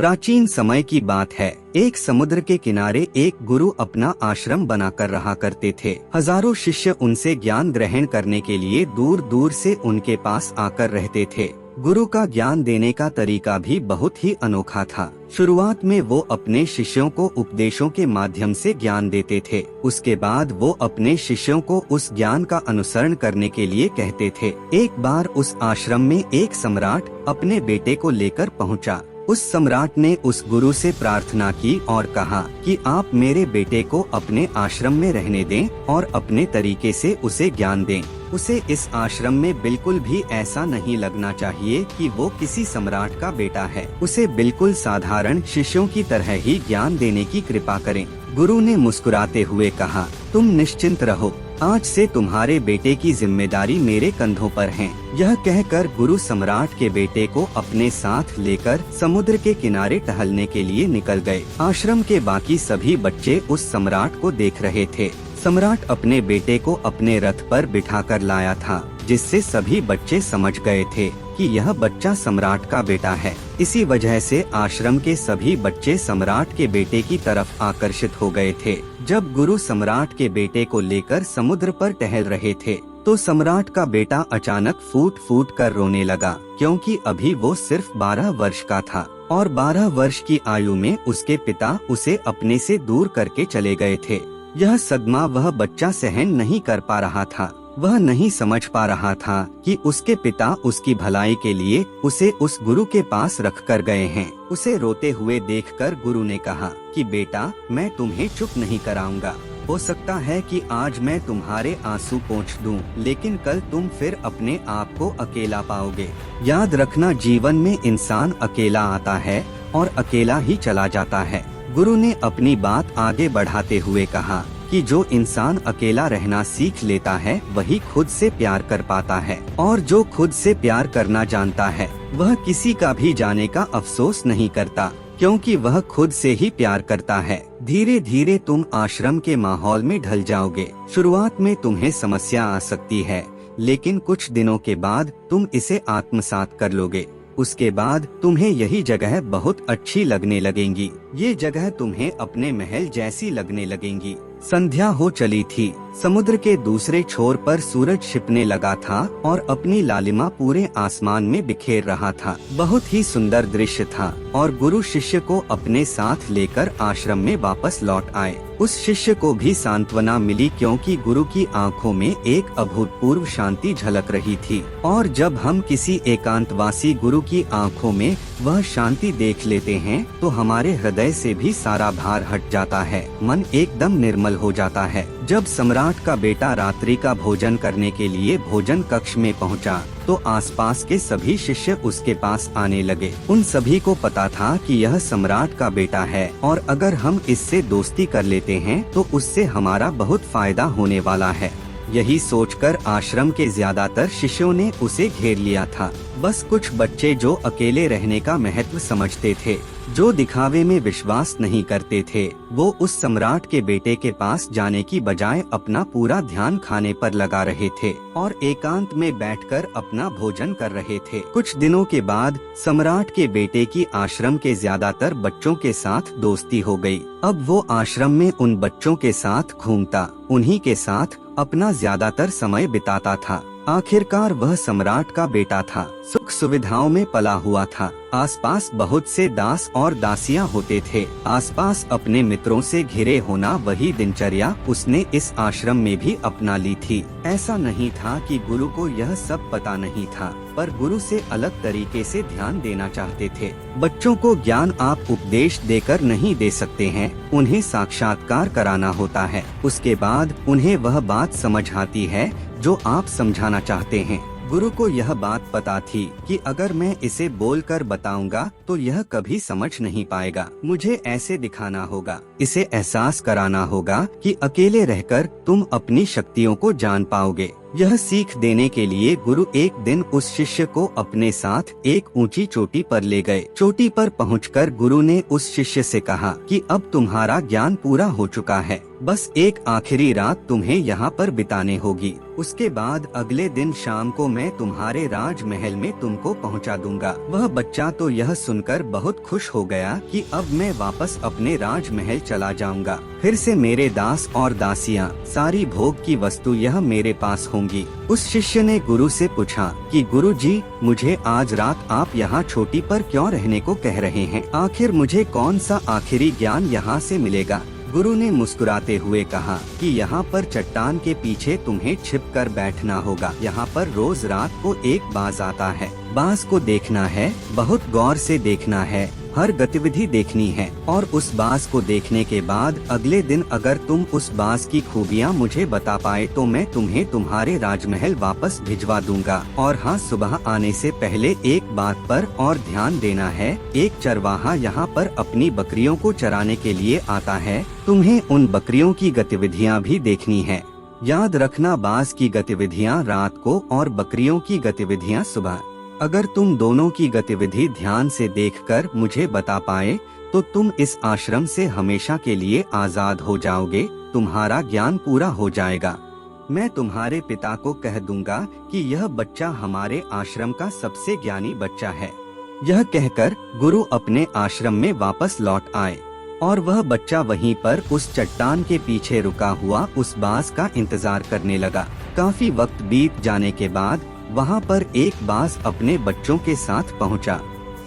प्राचीन समय की बात है। एक समुद्र के किनारे एक गुरु अपना आश्रम बनाकर रहा करते थे। हजारों शिष्य उनसे ज्ञान ग्रहण करने के लिए दूर दूर से उनके पास आकर रहते थे। गुरु का ज्ञान देने का तरीका भी बहुत ही अनोखा था। शुरुआत में वो अपने शिष्यों को उपदेशों के माध्यम से ज्ञान देते थे। उसके बाद वो अपने शिष्यों को उस ज्ञान का अनुसरण करने के लिए कहते थे। एक बार उस आश्रम में एक सम्राट अपने बेटे को लेकर पहुंचा। उस सम्राट ने उस गुरु से प्रार्थना की और कहा कि आप मेरे बेटे को अपने आश्रम में रहने दें और अपने तरीके से उसे ज्ञान दें। उसे इस आश्रम में बिल्कुल भी ऐसा नहीं लगना चाहिए कि वो किसी सम्राट का बेटा है। उसे बिल्कुल साधारण शिष्यों की तरह ही ज्ञान देने की कृपा करें। गुरु ने मुस्कुराते हुए कहा, तुम निश्चिंत रहो, आज से तुम्हारे बेटे की जिम्मेदारी मेरे कंधों पर है। यह कहकर गुरु सम्राट के बेटे को अपने साथ लेकर समुद्र के किनारे टहलने के लिए निकल गए। आश्रम के बाकी सभी बच्चे उस सम्राट को देख रहे थे। सम्राट अपने बेटे को अपने रथ पर बिठाकर लाया था, जिससे सभी बच्चे समझ गए थे कि यह बच्चा सम्राट का बेटा है। इसी वजह से आश्रम के सभी बच्चे सम्राट के बेटे की तरफ आकर्षित हो गए थे। जब गुरु सम्राट के बेटे को लेकर समुद्र पर टहल रहे थे, तो सम्राट का बेटा अचानक फूट फूट कर रोने लगा, क्योंकि अभी वो सिर्फ 12 वर्ष का था और 12 वर्ष की आयु में उसके पिता उसे अपने से दूर करके चले गए थे। यह सदमा वह बच्चा सहन नहीं कर पा रहा था। वह नहीं समझ पा रहा था कि उसके पिता उसकी भलाई के लिए उसे उस गुरु के पास रख कर गए हैं। उसे रोते हुए देखकर गुरु ने कहा कि बेटा, मैं तुम्हें चुप नहीं कराऊंगा। हो सकता है कि आज मैं तुम्हारे आंसू पोंछ दूं, लेकिन कल तुम फिर अपने आप को अकेला पाओगे। याद रखना, जीवन में इंसान अकेला आता है और अकेला ही चला जाता है। गुरु ने अपनी बात आगे बढ़ाते हुए कहा कि जो इंसान अकेला रहना सीख लेता है वही खुद से प्यार कर पाता है, और जो खुद से प्यार करना जानता है वह किसी का भी जाने का अफसोस नहीं करता, क्योंकि वह खुद से ही प्यार करता है। धीरे धीरे तुम आश्रम के माहौल में ढल जाओगे। शुरुआत में तुम्हें समस्या आ सकती है, लेकिन कुछ दिनों के बाद तुम इसे आत्मसात कर लोगे। उसके बाद तुम्हें यही जगह बहुत अच्छी लगने लगेंगी। ये जगह तुम्हें अपने महल जैसी लगने लगेंगी। संध्या हो चली थी। समुद्र के दूसरे छोर पर सूरज छिपने लगा था और अपनी लालिमा पूरे आसमान में बिखेर रहा था। बहुत ही सुंदर दृश्य था और गुरु शिष्य को अपने साथ लेकर आश्रम में वापस लौट आए। उस शिष्य को भी सांत्वना मिली, क्योंकि गुरु की आंखों में एक अभूतपूर्व शांति झलक रही थी। और जब हम किसी एकांतवासी गुरु की आंखों में वह शांति देख लेते हैं, तो हमारे हृदय से भी सारा भार हट जाता है, मन एकदम निर्मल हो जाता है। जब सम्राट का बेटा रात्रि का भोजन करने के लिए भोजन कक्ष में पहुंचा, तो आसपास के सभी शिष्य उसके पास आने लगे। उन सभी को पता था कि यह सम्राट का बेटा है और अगर हम इससे दोस्ती कर लेते हैं तो उससे हमारा बहुत फायदा होने वाला है। यही सोचकर आश्रम के ज्यादातर शिष्यों ने उसे घेर लिया था। बस कुछ बच्चे जो अकेले रहने का महत्व समझते थे, जो दिखावे में विश्वास नहीं करते थे, वो उस सम्राट के बेटे के पास जाने की बजाय अपना पूरा ध्यान खाने पर लगा रहे थे और एकांत में बैठकर अपना भोजन कर रहे थे। कुछ दिनों के बाद सम्राट के बेटे की आश्रम के ज्यादातर बच्चों के साथ दोस्ती हो गई। अब वो आश्रम में उन बच्चों के साथ घूमता, उन्हीं के साथ अपना ज्यादातर समय बिताता था। आखिरकार वह सम्राट का बेटा था, सुख सुविधाओं में पला हुआ था। आसपास बहुत से दास और दासियां होते थे। आसपास अपने मित्रों से घिरे होना वही दिनचर्या उसने इस आश्रम में भी अपना ली थी। ऐसा नहीं था कि गुरु को यह सब पता नहीं था, पर गुरु से अलग तरीके से ध्यान देना चाहते थे। बच्चों को ज्ञान आप उपदेश देकर नहीं दे सकते हैं, उन्हें साक्षात्कार कराना होता है। उसके बाद उन्हें वह बात समझ आती है जो आप समझाना चाहते हैं। गुरु को यह बात पता थी कि अगर मैं इसे बोलकर बताऊंगा तो यह कभी समझ नहीं पाएगा। मुझे ऐसे दिखाना होगा, इसे एहसास कराना होगा कि अकेले रहकर तुम अपनी शक्तियों को जान पाओगे। यह सीख देने के लिए गुरु एक दिन उस शिष्य को अपने साथ एक ऊंची चोटी पर ले गए। चोटी पर पहुंचकर गुरु ने उस शिष्य से कहा कि अब तुम्हारा ज्ञान पूरा हो चुका है, बस एक आखिरी रात तुम्हें यहाँ पर बिताने होगी। उसके बाद अगले दिन शाम को मैं तुम्हारे राजमहल में तुमको पहुँचा दूंगा। वह बच्चा तो यह सुनकर बहुत खुश हो गया कि अब मैं वापस अपने राजमहल चला जाऊंगा। फिर से मेरे दास और दासियां, सारी भोग की वस्तु यह मेरे पास होंगी। उस शिष्य ने गुरु से पूछा कि गुरु जी, मुझे आज रात आप यहाँ चोटी पर क्यों रहने को कह रहे हैं? आखिर मुझे कौन सा आखिरी ज्ञान यहाँ से मिलेगा? गुरु ने मुस्कुराते हुए कहा कि यहाँ पर चट्टान के पीछे तुम्हें छिपकर बैठना होगा। यहाँ पर रोज रात को एक बाज आता है। बाज को देखना है, बहुत गौर से देखना है, हर गतिविधि देखनी है और उस बाज को देखने के बाद अगले दिन अगर तुम उस बाज की खूबियाँ मुझे बता पाए तो मैं तुम्हें तुम्हारे राजमहल वापस भिजवा दूंगा। और हाँ, सुबह आने से पहले एक बात पर और ध्यान देना है, एक चरवाहा यहाँ पर अपनी बकरियों को चराने के लिए आता है। तुम्हें उन बकरियों की गतिविधियाँ भी देखनी है। याद रखना, बाज की गतिविधियाँ रात को और बकरियों की गतिविधियाँ सुबह। अगर तुम दोनों की गतिविधि ध्यान से देखकर मुझे बता पाए तो तुम इस आश्रम से हमेशा के लिए आजाद हो जाओगे, तुम्हारा ज्ञान पूरा हो जाएगा। मैं तुम्हारे पिता को कह दूंगा कि यह बच्चा हमारे आश्रम का सबसे ज्ञानी बच्चा है। यह कहकर गुरु अपने आश्रम में वापस लौट आए और वह बच्चा वहीं पर उस चट्टान के पीछे रुका हुआ उस बाज का इंतजार करने लगा। काफी वक्त बीत जाने के बाद वहाँ पर एक बाज अपने बच्चों के साथ पहुँचा।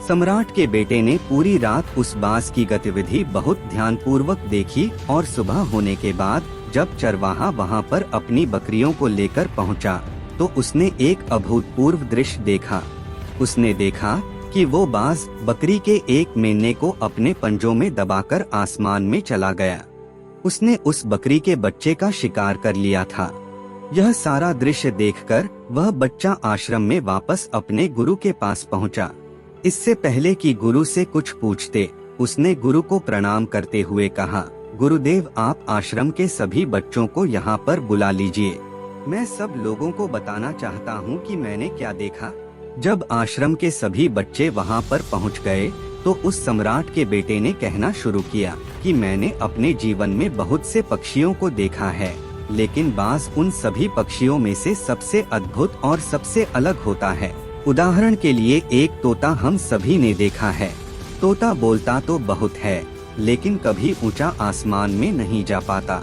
सम्राट के बेटे ने पूरी रात उस बाज की गतिविधि बहुत ध्यानपूर्वक देखी और सुबह होने के बाद जब चरवाहा वहाँ पर अपनी बकरियों को लेकर पहुँचा तो उसने एक अभूतपूर्व दृश्य देखा। उसने देखा कि वो बाज बकरी के एक मेमने को अपने पंजों में दबाकर आसमान में चला गया। उसने उस बकरी के बच्चे का शिकार कर लिया था। यह सारा दृश्य देखकर वह बच्चा आश्रम में वापस अपने गुरु के पास पहुंचा। इससे पहले कि गुरु से कुछ पूछते, उसने गुरु को प्रणाम करते हुए कहा, गुरुदेव, आप आश्रम के सभी बच्चों को यहाँ पर बुला लीजिए। मैं सब लोगों को बताना चाहता हूँ कि मैंने क्या देखा। जब आश्रम के सभी बच्चे वहाँ पर पहुँच गए तो उस सम्राट के बेटे ने कहना शुरू किया कि मैंने अपने जीवन में बहुत से पक्षियों को देखा है, लेकिन बाज उन सभी पक्षियों में से सबसे अद्भुत और सबसे अलग होता है। उदाहरण के लिए एक तोता हम सभी ने देखा है। तोता बोलता तो बहुत है, लेकिन कभी ऊंचा आसमान में नहीं जा पाता।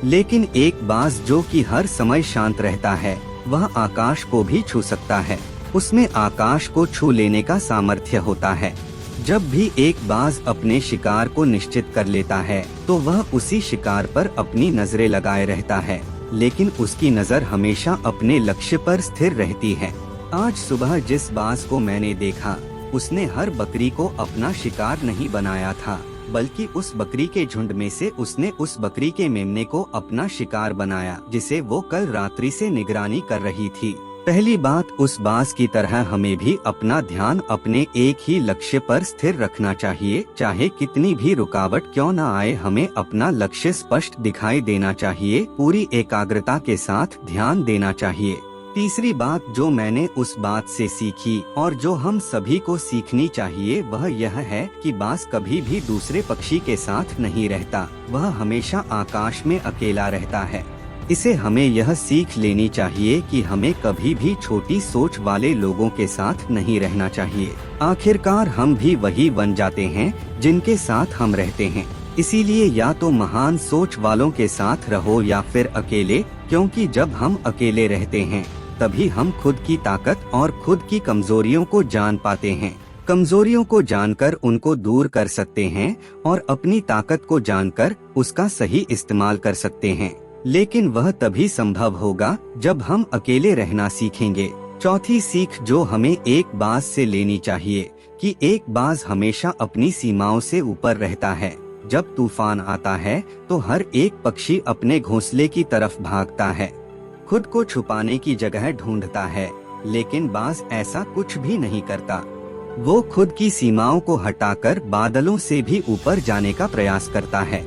लेकिन एक बाज जो कि हर समय शांत रहता है, वह आकाश को भी छू सकता है। उसमें आकाश को छू लेने का सामर्थ्य होता है। जब भी एक बाज अपने शिकार को निश्चित कर लेता है तो वह उसी शिकार पर अपनी नजरें लगाए रहता है, लेकिन उसकी नजर हमेशा अपने लक्ष्य पर स्थिर रहती है। आज सुबह जिस बाज को मैंने देखा, उसने हर बकरी को अपना शिकार नहीं बनाया था, बल्कि उस बकरी के झुंड में से उसने उस बकरी के मेमने को अपना शिकार बनाया, जिसे वो कल रात्रि से निगरानी कर रही थी। पहली बात, उस बाज की तरह हमें भी अपना ध्यान अपने एक ही लक्ष्य पर स्थिर रखना चाहिए। चाहे कितनी भी रुकावट क्यों न आए, हमें अपना लक्ष्य स्पष्ट दिखाई देना चाहिए। पूरी एकाग्रता के साथ ध्यान देना चाहिए। तीसरी बात जो मैंने उस बात से सीखी और जो हम सभी को सीखनी चाहिए, वह यह है कि बाज कभी भी दूसरे पक्षी के साथ नहीं रहता, वह हमेशा आकाश में अकेला रहता है। इसे हमें यह सीख लेनी चाहिए कि हमें कभी भी छोटी सोच वाले लोगों के साथ नहीं रहना चाहिए। आखिरकार हम भी वही बन जाते हैं जिनके साथ हम रहते हैं। इसीलिए या तो महान सोच वालों के साथ रहो या फिर अकेले, क्योंकि जब हम अकेले रहते हैं तभी हम खुद की ताकत और खुद की कमजोरियों को जान पाते हैं। कमजोरियों को जानकर उनको दूर कर सकते हैं और अपनी ताकत को जानकर उसका सही इस्तेमाल कर सकते हैं। लेकिन वह तभी संभव होगा जब हम अकेले रहना सीखेंगे। चौथी सीख जो हमें एक बाज से लेनी चाहिए कि एक बाज हमेशा अपनी सीमाओं से ऊपर रहता है। जब तूफान आता है तो हर एक पक्षी अपने घोंसले की तरफ भागता है, खुद को छुपाने की जगह ढूंढता है, लेकिन बाज ऐसा कुछ भी नहीं करता। वो खुद की सीमाओं को हटाकर बादलों से भी ऊपर जाने का प्रयास करता है।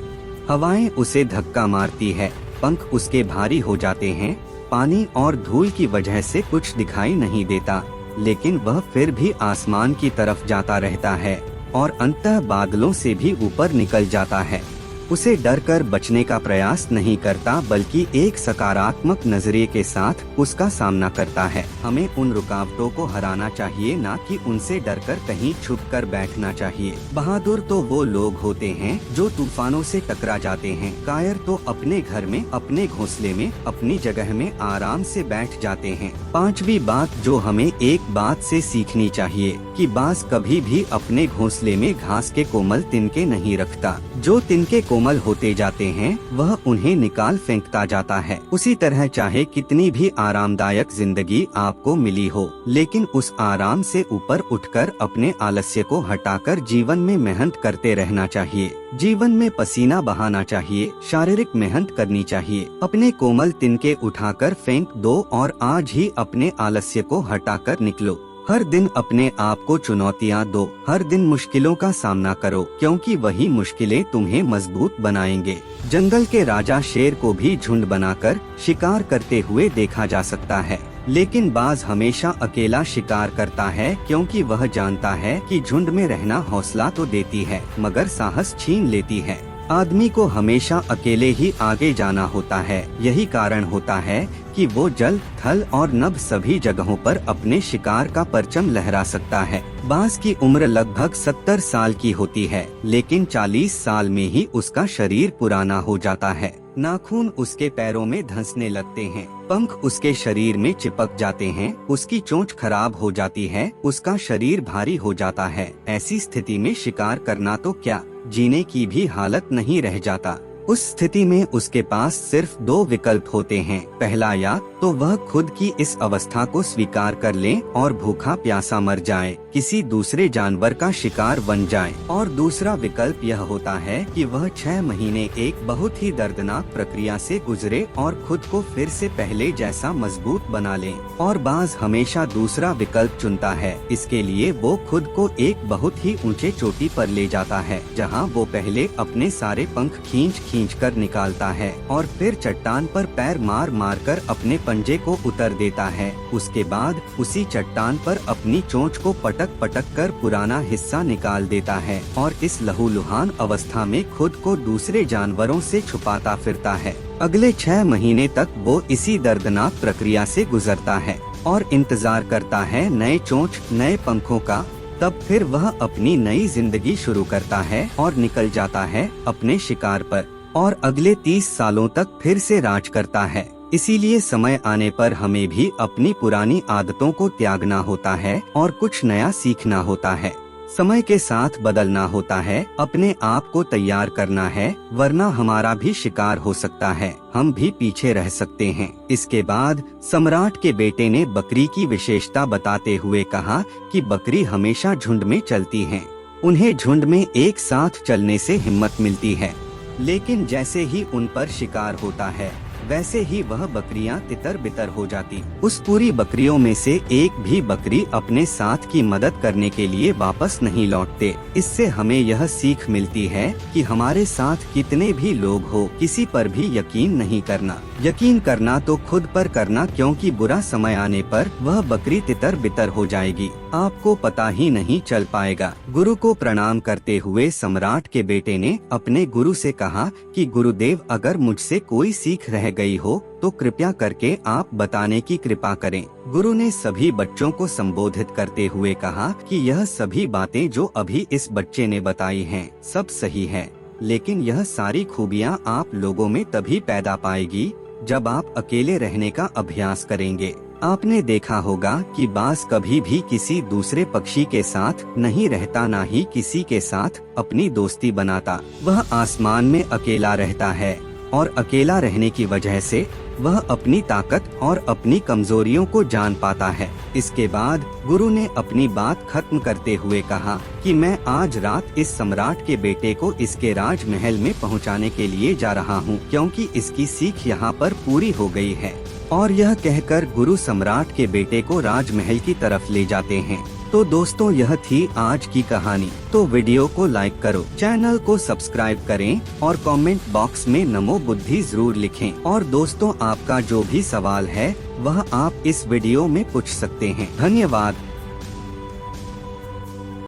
हवाएं उसे धक्का मारती है, पंख उसके भारी हो जाते हैं, पानी और धूल की वजह से कुछ दिखाई नहीं देता, लेकिन वह फिर भी आसमान की तरफ जाता रहता है और अंततः बादलों से भी ऊपर निकल जाता है। उसे डर कर बचने का प्रयास नहीं करता, बल्कि एक सकारात्मक नजरिए के साथ उसका सामना करता है। हमें उन रुकावटों को हराना चाहिए, ना कि उनसे डरकर कहीं छुप कर बैठना चाहिए। बहादुर तो वो लोग होते हैं जो तूफानों से टकरा जाते हैं। कायर तो अपने घर में, अपने घोंसले में, अपनी जगह में आराम से बैठ जाते हैं। पांचवी बात जो हमें एक बात से सीखनी चाहिए कि बाज कभी भी अपने घोंसले में घास के कोमल तिनके नहीं रखता। जो तिनके कोमल होते जाते हैं वह उन्हें निकाल फेंकता जाता है। उसी तरह चाहे कितनी भी आरामदायक जिंदगी आपको मिली हो, लेकिन उस आराम से ऊपर उठकर अपने आलस्य को हटाकर जीवन में मेहनत करते रहना चाहिए। जीवन में पसीना बहाना चाहिए, शारीरिक मेहनत करनी चाहिए। अपने कोमल तिनके उठाकर फेंक दो और आज ही अपने आलस्य को हटाकर निकलो। हर दिन अपने आप को चुनौतियाँ दो, हर दिन मुश्किलों का सामना करो, क्योंकि वही मुश्किलें तुम्हें मजबूत बनाएंगे। जंगल के राजा शेर को भी झुंड बनाकर शिकार करते हुए देखा जा सकता है, लेकिन बाज हमेशा अकेला शिकार करता है, क्योंकि वह जानता है कि झुंड में रहना हौसला तो देती है मगर साहस छीन लेती है। आदमी को हमेशा अकेले ही आगे जाना होता है। यही कारण होता है कि वो जल, थल और नभ सभी जगहों पर अपने शिकार का परचम लहरा सकता है। बाज की उम्र लगभग 70 साल की होती है, लेकिन 40 साल में ही उसका शरीर पुराना हो जाता है। नाखून उसके पैरों में धंसने लगते हैं, पंख उसके शरीर में चिपक जाते हैं, उसकी चोंच खराब हो जाती है, उसका शरीर भारी हो जाता है। ऐसी स्थिति में शिकार करना तो क्या, जीने की भी हालत नहीं रह जाता। उस स्थिति में उसके पास सिर्फ दो विकल्प होते हैं। पहला, या तो वह खुद की इस अवस्था को स्वीकार कर ले और भूखा प्यासा मर जाए, किसी दूसरे जानवर का शिकार बन जाए, और दूसरा विकल्प यह होता है कि वह 6 महीने एक बहुत ही दर्दनाक प्रक्रिया से गुजरे और खुद को फिर से पहले जैसा मजबूत बना ले। और बाज हमेशा दूसरा विकल्प चुनता है। इसके लिए वो खुद को एक बहुत ही ऊंचे चोटी पर ले जाता है, जहाँ वो पहले अपने सारे पंख खींच कर निकालता है और फिर चट्टान पर पैर मार मार कर अपने पंजे को उतर देता है। उसके बाद उसी चट्टान पर अपनी चोंच को पटक पटक कर पुराना हिस्सा निकाल देता है और इस लहूलुहान अवस्था में खुद को दूसरे जानवरों से छुपाता फिरता है। अगले 6 महीने तक वो इसी दर्दनाक प्रक्रिया से गुजरता है और इंतजार करता है नए चोंच, नए पंखों का। तब फिर वह अपनी नई जिंदगी शुरू करता है और निकल जाता है अपने शिकार पर और अगले 30 सालों तक फिर से राज करता है। इसीलिए समय आने पर हमें भी अपनी पुरानी आदतों को त्यागना होता है और कुछ नया सीखना होता है। समय के साथ बदलना होता है, अपने आप को तैयार करना है, वरना हमारा भी शिकार हो सकता है, हम भी पीछे रह सकते हैं। इसके बाद सम्राट के बेटे ने बकरी की विशेषता बताते हुए कहा कि बकरी हमेशा झुंड में चलती हैं। उन्हें झुंड में एक साथ चलने से हिम्मत मिलती है, लेकिन जैसे ही उन पर शिकार होता है वैसे ही वह बकरियां तितर बितर हो जाती। उस पूरी बकरियों में से एक भी बकरी अपने साथ की मदद करने के लिए वापस नहीं लौटते। इससे हमें यह सीख मिलती है कि हमारे साथ कितने भी लोग हो, किसी पर भी यकीन नहीं करना। यकीन करना तो खुद पर करना, क्योंकि बुरा समय आने पर वह बकरी तितर बितर हो जाएगी, आपको पता ही नहीं चल पाएगा। गुरु को प्रणाम करते हुए सम्राट के बेटे ने अपने गुरु से कहा कि गुरुदेव, अगर मुझसे कोई सीख रह गई हो तो कृपया करके आप बताने की कृपा करें। गुरु ने सभी बच्चों को संबोधित करते हुए कहा कि यह सभी बातें जो अभी इस बच्चे ने बताई हैं सब सही है, लेकिन यह सारी खूबियाँ आप लोगों में तभी पैदा पाएगी जब आप अकेले रहने का अभ्यास करेंगे। आपने देखा होगा कि बाज कभी भी किसी दूसरे पक्षी के साथ नहीं रहता, ना ही किसी के साथ अपनी दोस्ती बनाता। वह आसमान में अकेला रहता है और अकेला रहने की वजह से वह अपनी ताकत और अपनी कमजोरियों को जान पाता है। इसके बाद गुरु ने अपनी बात खत्म करते हुए कहा कि मैं आज रात इस सम्राट के बेटे को इसके राजमहल में पहुंचाने के लिए जा रहा हूं, क्योंकि इसकी सीख यहाँ पर पूरी हो गई है। और यह कहकर गुरु सम्राट के बेटे को राजमहल की तरफ ले जाते हैं। तो दोस्तों यह थी आज की कहानी। तो वीडियो को लाइक करो, चैनल को सब्सक्राइब करें और कमेंट बॉक्स में नमो बुद्धि जरूर लिखें। और दोस्तों आपका जो भी सवाल है वह आप इस वीडियो में पूछ सकते हैं। धन्यवाद।